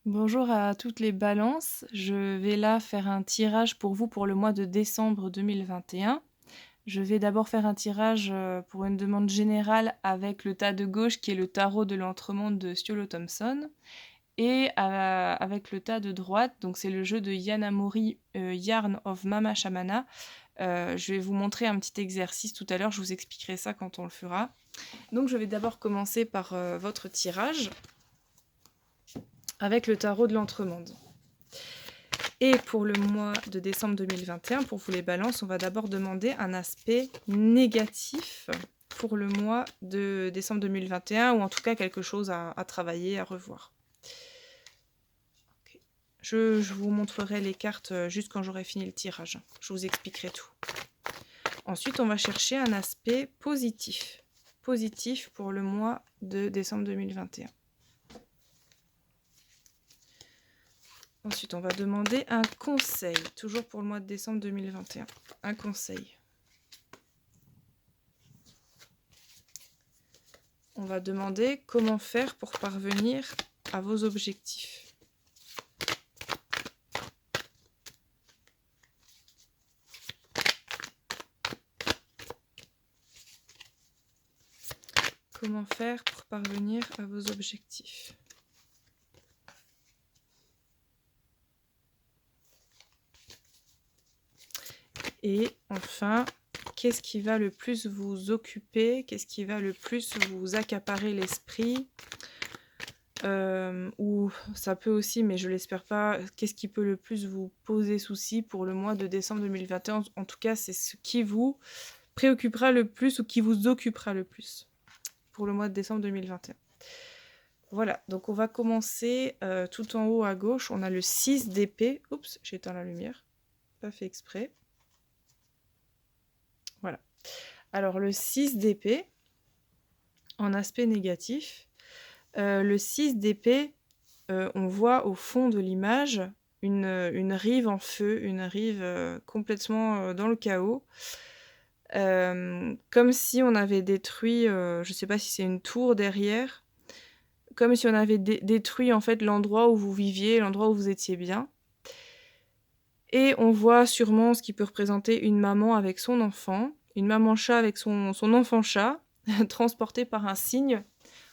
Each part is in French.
Bonjour à toutes les balances. Je vais là faire un tirage pour vous pour le mois de décembre 2021. Je vais d'abord faire un tirage pour une demande générale avec le tas de gauche qui est le tarot de l'entremonde de Stiolo Thompson et avec le tas de droite, donc c'est le jeu de Yanamori Yarn of Mama Shamana. Je vais vous montrer un petit exercice tout à l'heure, je vous expliquerai ça quand on le fera. Donc je vais d'abord commencer par votre tirage avec le tarot de l'entremonde. Et pour le mois de décembre 2021, pour vous les balances, on va d'abord demander un aspect négatif pour le mois de décembre 2021, ou en tout cas quelque chose à travailler, à revoir. Okay. Je vous montrerai les cartes juste quand j'aurai fini le tirage. Je vous expliquerai tout. Ensuite, on va chercher un aspect positif. Positif pour le mois de décembre 2021. Ensuite, on va demander un conseil, toujours pour le mois de décembre 2021. Un conseil. On va demander comment faire pour parvenir à vos objectifs. Comment faire pour parvenir à vos objectifs. Et enfin, qu'est-ce qui va le plus vous occuper? Qu'est-ce qui va le plus vous accaparer l'esprit? Ou ça peut aussi, mais je l'espère pas, qu'est-ce qui peut le plus vous poser souci pour le mois de décembre 2021? En tout cas, c'est ce qui vous préoccupera le plus ou qui vous occupera le plus pour le mois de décembre 2021. Voilà, donc on va commencer tout en haut à gauche. On a le 6 d'épée. Oups, j'ai éteint la lumière. Pas fait exprès. Voilà. Alors le 6 d'épée, en aspect négatif. Le 6 d'épée, on voit au fond de l'image une rive en feu, une rive complètement dans le chaos. Comme si on avait détruit, je ne sais pas si c'est une tour derrière, comme si on avait détruit en fait l'endroit où vous viviez, l'endroit où vous étiez bien. Et on voit sûrement ce qui peut représenter une maman avec son enfant, une maman chat avec son enfant chat, transporté par un cygne,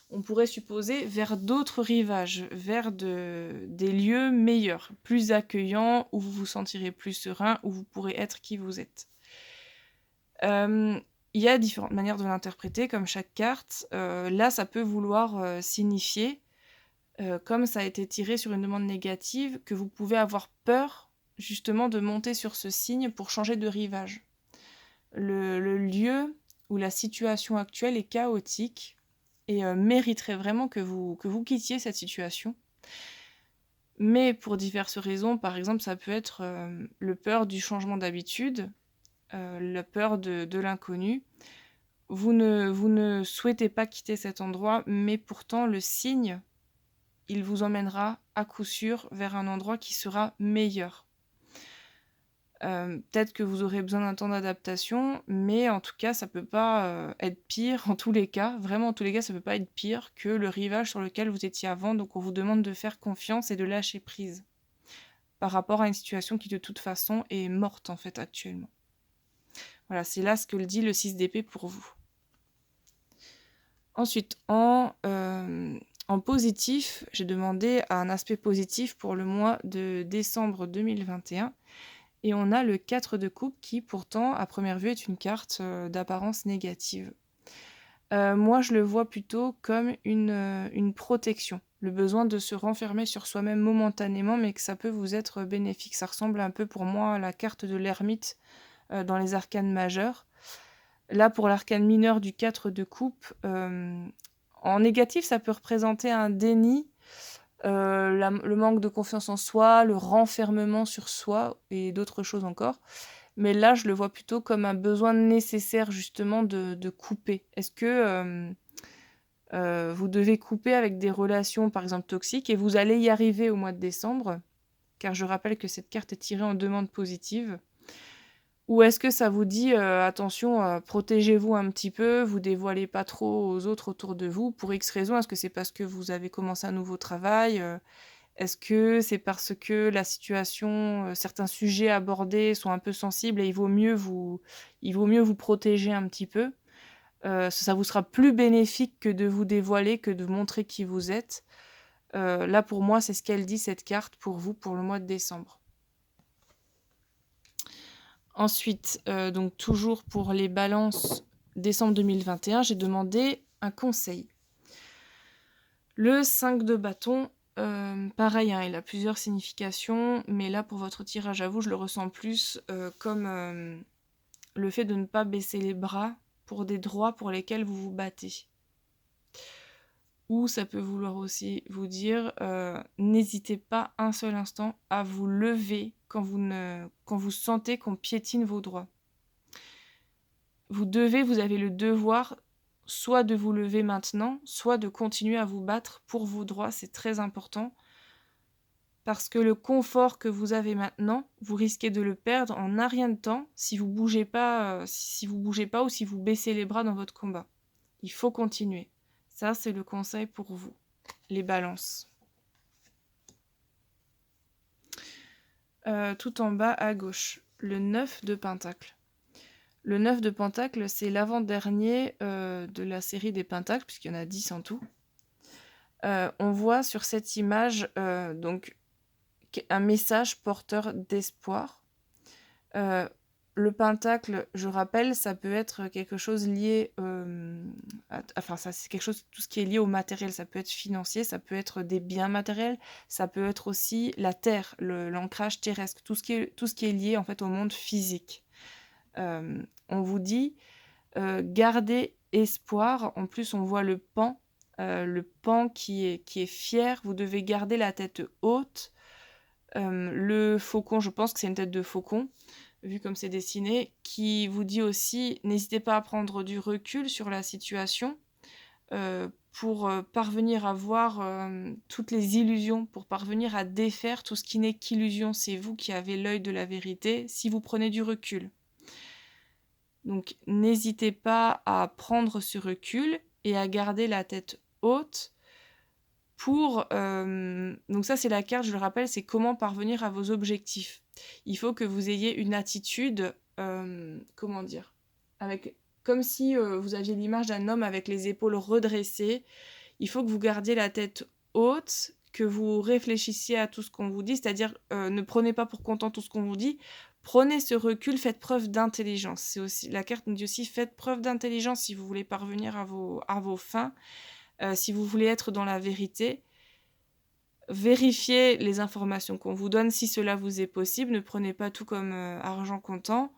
on pourrait supposer, vers d'autres rivages, vers des lieux meilleurs, plus accueillants, où vous vous sentirez plus serein, où vous pourrez être qui vous êtes. Il y a différentes manières de l'interpréter, comme chaque carte. Là, ça peut vouloir signifier, comme ça a été tiré sur une demande négative, que vous pouvez avoir peur justement de monter sur ce signe pour changer de rivage. Le lieu ou la situation actuelle est chaotique et mériterait vraiment que vous quittiez cette situation. Mais pour diverses raisons, par exemple, ça peut être le peur du changement d'habitude, la peur de l'inconnu. Vous ne souhaitez pas quitter cet endroit, mais pourtant le signe, il vous emmènera à coup sûr vers un endroit qui sera meilleur. Peut-être que vous aurez besoin d'un temps d'adaptation, mais en tout cas, ça peut pas être pire en tous les cas. Vraiment, en tous les cas, ça peut pas être pire que le rivage sur lequel vous étiez avant. Donc on vous demande de faire confiance et de lâcher prise par rapport à une situation qui de toute façon est morte en fait actuellement. Voilà, c'est là ce que le dit le 6 d'épée pour vous. Ensuite, en positif, j'ai demandé un aspect positif pour le mois de décembre 2021. Et on a le 4 de coupe qui, pourtant, à première vue, est une carte d'apparence négative. Moi, je le vois plutôt comme une protection. Le besoin de se renfermer sur soi-même momentanément, mais que ça peut vous être bénéfique. Ça ressemble un peu pour moi à la carte de l'ermite dans les arcanes majeures. Là, pour l'arcane mineur du 4 de coupe, en négatif, ça peut représenter un déni, le manque de confiance en soi, le renfermement sur soi et d'autres choses encore. Mais là, je le vois plutôt comme un besoin nécessaire justement de couper. Est-ce que vous devez couper avec des relations, par exemple, toxiques, et vous allez y arriver au mois de décembre, car je rappelle que cette carte est tirée en demande positive. Ou est-ce que ça vous dit attention, protégez-vous un petit peu, vous dévoilez pas trop aux autres autour de vous, pour X raisons? Est-ce que c'est parce que vous avez commencé un nouveau travail? Est-ce que c'est parce que la situation, certains sujets abordés sont un peu sensibles et il vaut mieux vous protéger un petit peu? Ça vous sera plus bénéfique que de vous dévoiler, que de montrer qui vous êtes. Là, pour moi, c'est ce qu'elle dit, cette carte, pour vous, pour le mois de décembre. Ensuite, donc toujours pour les balances décembre 2021, j'ai demandé un conseil. Le 5 de bâton, pareil, hein, il a plusieurs significations, mais là, pour votre tirage à vous, je le ressens plus comme le fait de ne pas baisser les bras pour des droits pour lesquels vous vous battez. Ou ça peut vouloir aussi vous dire, n'hésitez pas un seul instant à vous lever quand vous sentez qu'on piétine vos droits. Vous avez le devoir soit de vous lever maintenant, soit de continuer à vous battre pour vos droits, c'est très important. Parce que le confort que vous avez maintenant, vous risquez de le perdre en un rien de temps si vous bougez pas, ou si vous baissez les bras dans votre combat. Il faut continuer. Ça, c'est le conseil pour vous, les balances. Tout en bas à gauche, le 9 de Pentacle. Le 9 de Pentacle, c'est l'avant-dernier de la série des Pentacles, puisqu'il y en a 10 en tout. On voit sur cette image donc un message porteur d'espoir. Le pentacle, je rappelle, ça peut être quelque chose lié, ça c'est quelque chose, tout ce qui est lié au matériel, ça peut être financier, ça peut être des biens matériels, ça peut être aussi la terre, l'ancrage terrestre, tout ce qui est lié en fait au monde physique. On vous dit, gardez espoir. En plus, on voit le pan qui est fier. Vous devez garder la tête haute. Le faucon, je pense que c'est une tête de faucon, vu comme c'est dessiné, qui vous dit aussi, n'hésitez pas à prendre du recul sur la situation pour parvenir à voir toutes les illusions, pour parvenir à défaire tout ce qui n'est qu'illusion. C'est vous qui avez l'œil de la vérité si vous prenez du recul. Donc n'hésitez pas à prendre ce recul et à garder la tête haute pour... donc ça c'est la carte, je le rappelle, c'est comment parvenir à vos objectifs. Il faut que vous ayez une attitude, comment dire, comme si vous aviez l'image d'un homme avec les épaules redressées. Il faut que vous gardiez la tête haute, que vous réfléchissiez à tout ce qu'on vous dit, c'est-à-dire ne prenez pas pour content tout ce qu'on vous dit. Prenez ce recul, faites preuve d'intelligence. C'est aussi, la carte nous dit aussi, faites preuve d'intelligence si vous voulez parvenir à vos fins, si vous voulez être dans la vérité. Vérifiez les informations qu'on vous donne si cela vous est possible. Ne prenez pas tout comme argent comptant.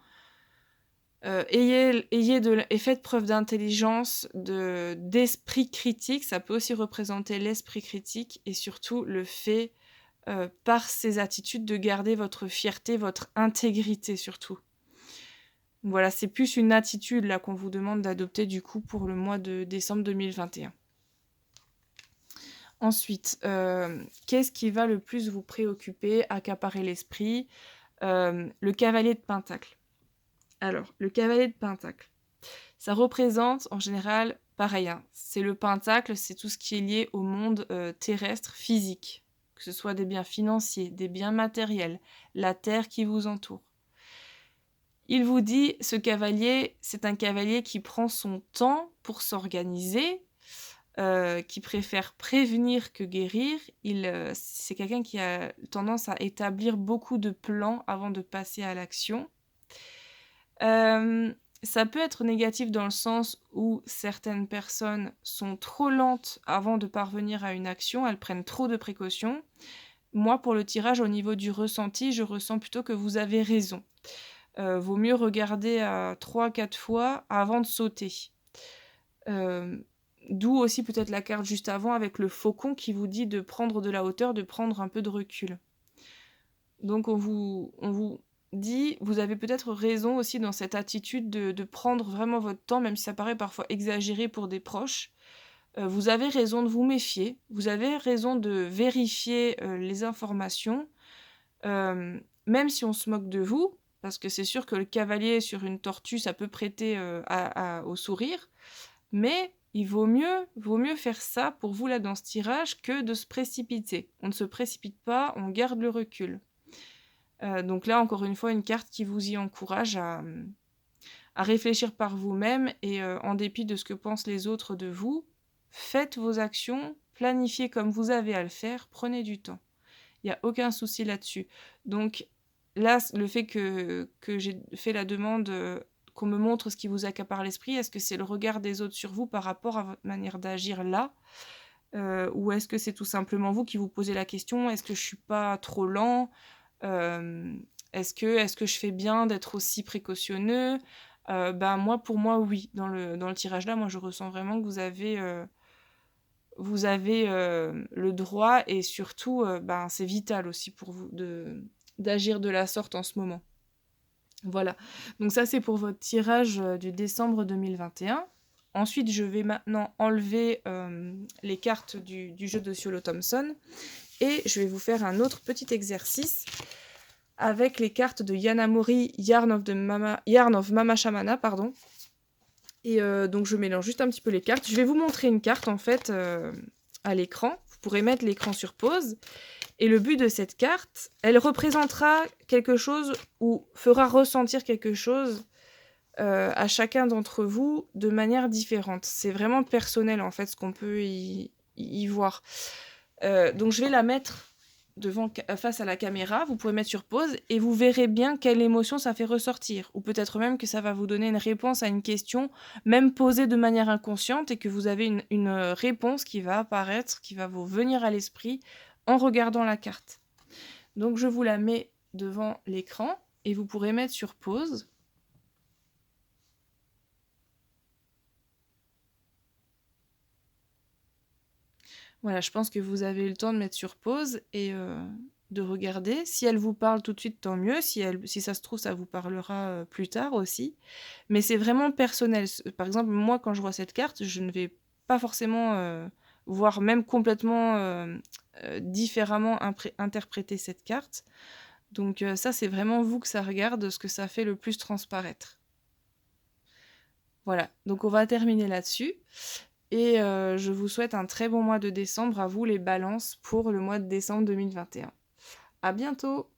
Et faites preuve d'intelligence, d'esprit critique. Ça peut aussi représenter l'esprit critique et surtout le fait, par ces attitudes, de garder votre fierté, votre intégrité surtout. Voilà, c'est plus une attitude là qu'on vous demande d'adopter du coup pour le mois de décembre 2021. Ensuite, qu'est-ce qui va le plus vous préoccuper, accaparer l'esprit? Le cavalier de Pentacle. Alors, le cavalier de Pentacle, ça représente en général, pareil, hein, c'est le Pentacle, c'est tout ce qui est lié au monde terrestre, physique, que ce soit des biens financiers, des biens matériels, la terre qui vous entoure. Il vous dit, ce cavalier, c'est un cavalier qui prend son temps pour s'organiser, qui préfère prévenir que guérir. C'est quelqu'un qui a tendance à établir beaucoup de plans avant de passer à l'action. Ça peut être négatif dans le sens où certaines personnes sont trop lentes avant de parvenir à une action, elles prennent trop de précautions. Moi, pour le tirage, au niveau du ressenti, je ressens plutôt que vous avez raison. Vaut mieux regarder 3-4 fois avant de sauter. D'où aussi peut-être la carte juste avant avec le faucon qui vous dit de prendre de la hauteur, de prendre un peu de recul. Donc on vous dit, vous avez peut-être raison aussi dans cette attitude de prendre vraiment votre temps, même si ça paraît parfois exagéré pour des proches. Vous avez raison de vous méfier, vous avez raison de vérifier les informations, même si on se moque de vous, parce que c'est sûr que le cavalier sur une tortue, ça peut prêter au sourire, mais il vaut mieux faire ça pour vous là dans ce tirage que de se précipiter. On ne se précipite pas, on garde le recul. Donc là, encore une fois, une carte qui vous y encourage à réfléchir par vous-même et en dépit de ce que pensent les autres de vous, faites vos actions, planifiez comme vous avez à le faire, prenez du temps. Il n'y a aucun souci là-dessus. Donc là, le fait que j'ai fait la demande qu'on me montre ce qui vous accapare l'esprit, est-ce que c'est le regard des autres sur vous par rapport à votre manière d'agir là ou est-ce que c'est tout simplement vous qui vous posez la question, est-ce que je suis pas trop lent est-ce que je fais bien d'être aussi précautionneux moi, pour moi, oui. Dans le tirage là, moi, je ressens vraiment que vous avez le droit et surtout, c'est vital aussi pour vous d'agir de la sorte en ce moment. Voilà. Donc ça, c'est pour votre tirage du décembre 2021. Ensuite, je vais maintenant enlever les cartes du jeu de Ciolo Thompson et je vais vous faire un autre petit exercice avec les cartes de Yanamori Yarn of Mama Shamana, pardon. Et donc je mélange juste un petit peu les cartes. Je vais vous montrer une carte en fait à l'écran. Vous pourrez mettre l'écran sur pause. Et le but de cette carte, elle représentera quelque chose ou fera ressentir quelque chose à chacun d'entre vous de manière différente. C'est vraiment personnel en fait ce qu'on peut y voir. Donc je vais la mettre face à la caméra, vous pouvez mettre sur pause et vous verrez bien quelle émotion ça fait ressortir. Ou peut-être même que ça va vous donner une réponse à une question, même posée de manière inconsciente, et que vous avez une réponse qui va apparaître, qui va vous venir à l'esprit en regardant la carte. Donc je vous la mets devant l'écran et vous pourrez mettre sur pause. Voilà, je pense que vous avez eu le temps de mettre sur pause et de regarder. Si elle vous parle tout de suite, tant mieux. Si ça se trouve, ça vous parlera plus tard aussi. Mais c'est vraiment personnel. Par exemple, moi, quand je vois cette carte, je ne vais pas forcément voir même complètement différemment interpréter cette carte. Donc ça, c'est vraiment vous que ça regarde, ce que ça fait le plus transparaître. Voilà, donc on va terminer là-dessus. Et je vous souhaite un très bon mois de décembre à vous les balances pour le mois de décembre 2021. À bientôt!